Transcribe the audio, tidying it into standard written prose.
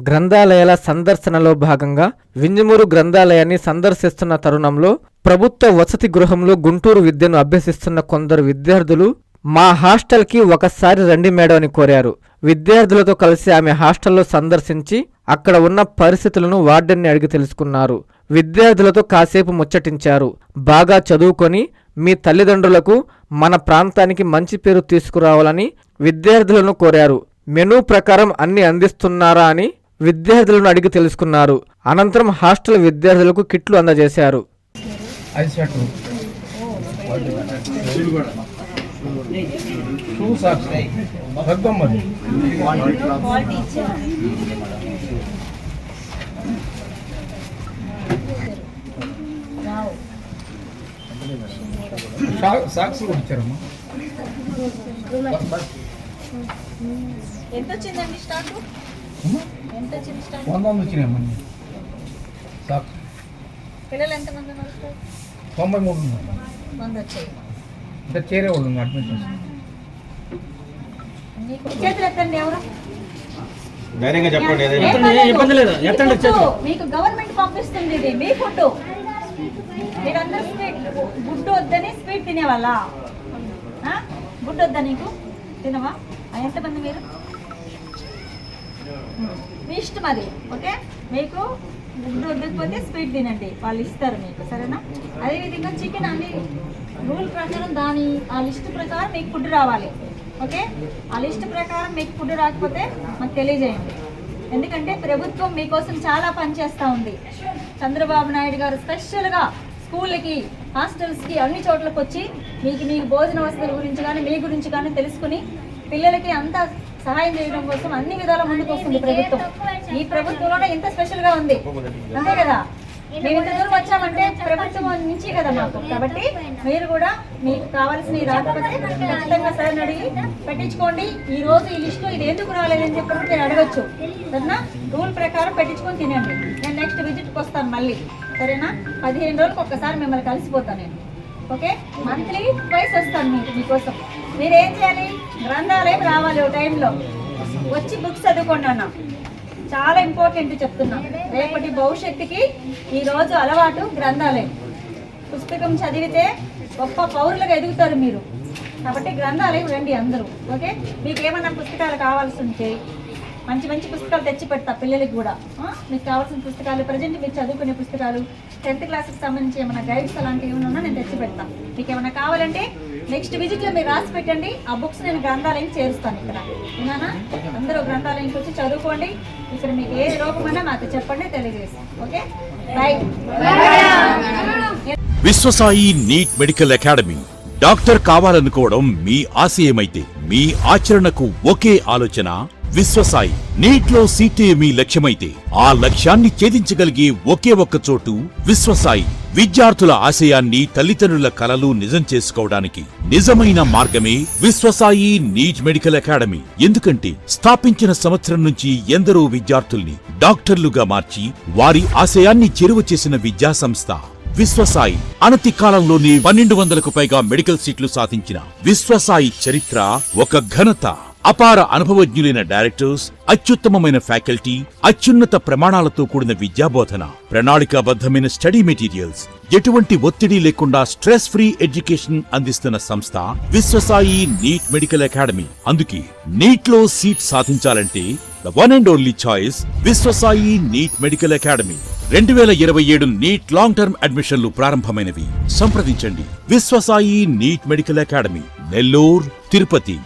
గ్రంథాలయాల సందర్శనలో భాగంగా వింజమూరు గ్రంథాలయాన్ని సందర్శిస్తున్న తరుణంలో ప్రభుత్వ వసతి గృహంలో గుంటూరు విద్యను అభ్యసిస్తున్న కొందరు విద్యార్థులు మా హాస్టల్కి ఒకసారి రండి మేడం అని కోరారు. విద్యార్థులతో కలిసి ఆమె హాస్టల్లో సందర్శించి అక్కడ ఉన్న పరిస్థితులను వార్డెన్ని అడిగి తెలుసుకున్నారు. విద్యార్థులతో కాసేపు ముచ్చటించారు. బాగా చదువుకొని మీ తల్లిదండ్రులకు మన ప్రాంతానికి మంచి పేరు తీసుకురావాలని విద్యార్థులను కోరారు. మెనూ ప్రకారం అన్ని అందిస్తున్నారా అని విద్యార్థులను అడిగి తెలుసుకున్నారు. అనంతరం హాస్టల్ విద్యార్థులకు కిట్లు అందజేశారు. ఎంత వచ్చిందండి స్టాక్? ఎంత వచ్చింది స్టాక్? 100 వచ్చినాయమ్మా. పిల్లలు ఎంతమంది ఉన్నారు? 93 100 వచ్చాయి. ఇంకా చేరే వాళ్ళు అడ్మిషన్. చేతులు ఎత్తండి. ఎవరు ధైర్యంగా చెప్పండి. మీకు గవర్నమెంట్ పంపిస్తుంది ఇది మీ ఫుడ్. మీరందరూ గుడ్డు వద్దని స్వీట్ తినేవాళ్ళ? గుడ్డు వద్దా నీకు? తినవా? ఎంతమంది మీరు? మీ ఇష్టం అది. ఓకే, మీకు గుడ్డు వద్దకపోతే స్వీట్ తినండి, వాళ్ళు ఇస్తారు మీకు. సరేనా? అదేవిధంగా చికెన్ అన్ని రూల్ ప్రకారం ఆ లిస్ట్ ప్రకారం మీకు ఫుడ్ రావాలి. ఓకే, ఆ లిస్ట్ ప్రకారం మీకు ఫుడ్ రాకపోతే మాకు తెలియజేయండి. ఎందుకంటే ప్రభుత్వం మీకోసం చాలా పనిచేస్తూ ఉంది. చంద్రబాబు నాయుడు గారు స్పెషల్గా స్కూళ్ళకి, హాస్టల్స్కి, అన్ని చోట్లకు వచ్చి మీకు భోజన వసతుల గురించి కానీ మీ గురించి కానీ తెలుసుకుని పిల్లలకి అంతా సహాయం చేయడం కోసం అన్ని విధాల ముందుకు వస్తుంది ప్రభుత్వం. ఈ ప్రభుత్వంలోనే ఇంత స్పెషల్గా ఉంది, అంతే కదా? మేము ఇంత దూరం వచ్చామంటే ప్రభుత్వం నుంచి కదా మాకు. కాబట్టి మీరు కూడా మీకు కావాల్సిన రాకపోతే ఖచ్చితంగా సార్ని అడిగి పెట్టించుకోండి. ఈ రోజు ఈ లిస్టు ఇది ఎందుకు రాలేదని చెప్పి మీరు అడగచ్చు. సరేనా? రూల్ ప్రకారం పెట్టించుకొని తినండి. నేను నెక్స్ట్ విజిట్కి వస్తాను మళ్ళీ. సరేనా? 15 రోజులకు ఒక్కసారి మిమ్మల్ని కలిసిపోతాను నేను. ఓకే, మంత్లీ ట్వైస్ వస్తాను మీకోసం. మీరేం చేయాలి? గ్రంథాలయం రావాలి. ఓ టైంలో వచ్చి బుక్స్ చదువుకోండి అన్న. చాలా ఇంపార్టెంట్ చెప్తున్నా. రేపటి భవిష్యత్తుకి ఈరోజు అలవాటు గ్రంథాలయం. పుస్తకం చదివితే గొప్ప పౌరులుగా ఎదుగుతారు మీరు. కాబట్టి గ్రంథాలయం రండి అందరూ. ఓకే, మీకు ఏమన్నా పుస్తకాలు కావాల్సి ఉంటే మంచి మంచి పుస్తకాలు తెచ్చి పెడతా పిల్లలకి కూడా. మీకు కావాల్సిన పుస్తకాలు, ప్రజెంట్ మీరు చదువుకునే పుస్తకాలు, 10th క్లాస్కి సంబంధించి ఏమైనా గైడ్స్ అలాంటివి ఏమైనా ఉన్నా నేను తెచ్చి పెడతా. మీకు ఏమైనా కావాలంటే నెక్స్ట్ విజిట్లో మీరు రాసి పెట్టండి. ఆ బుక్స్ నేను గ్రంథాలయం చేరుస్తాను. ఇక్కడ విన్నానా? అందరూ గ్రంథాలయంకి వచ్చి చదువుకోండి. ఇక్కడ మీకు ఏ రోగమైనా నాకు చెప్పండి, తెలియజేస్తాను. Okay, bye. Vishwasai NEET medical academy. Doctor కావాలనుకోవడం మీ ఆశయమైతే మీ ఆచరణకు ఒకే ఆలోచన విశ్వసాయి. నీట్లో సీటే మీ లక్ష్యమైతే ఆ లక్ష్యాన్ని ఛేదించగలిగే ఒకే ఒక్క చోటు విశ్వసాయి. విద్యార్థుల ఆశయాన్ని, తల్లిదండ్రుల కలలు నిజం చేసుకోవడానికి నిజమైన మార్గమే విశ్వసాయి నీట్ మెడికల్ అకాడమీ. ఎందుకంటే స్థాపించిన సంవత్సరం నుంచి ఎందరో విద్యార్థుల్ని డాక్టర్లుగా మార్చి వారి ఆశయాన్ని చేరువ చేసిన విద్యా సంస్థ విశ్వసాయి. అనతి కాలంలోనే 1200కు పైగా మెడికల్ సీట్లు సాధించిన విశ్వసాయి చరిత్ర ఒక ఘనత. అపార అనుభవజ్ఞులైన డైరెక్టర్స్, అత్యుత్తమమైన ఫ్యాకల్టీ, అత్యున్నత ప్రమాణాలతో కూడిన విద్యాబోధన, ప్రణాళికాబద్ధమైన స్టడీ మెటీరియల్స్, ఎటువంటి ఒత్తిడి లేకుండా స్ట్రెస్ ఫ్రీ ఎడ్యుకేషన్ అందిస్తున్న సంస్థ విశ్వసాయి నీట్ మెడికల్ అకాడమీ. అందుకే నీట్ లో సీట్ సాధించాలంటే the one and only choice Viswasai NEET medical academy. 2027 NEET long term అడ్మిషన్లు ప్రారంభమైనవి. సంప్రదించండి Viswasai NEET medical academy, Nellore, Tirupati.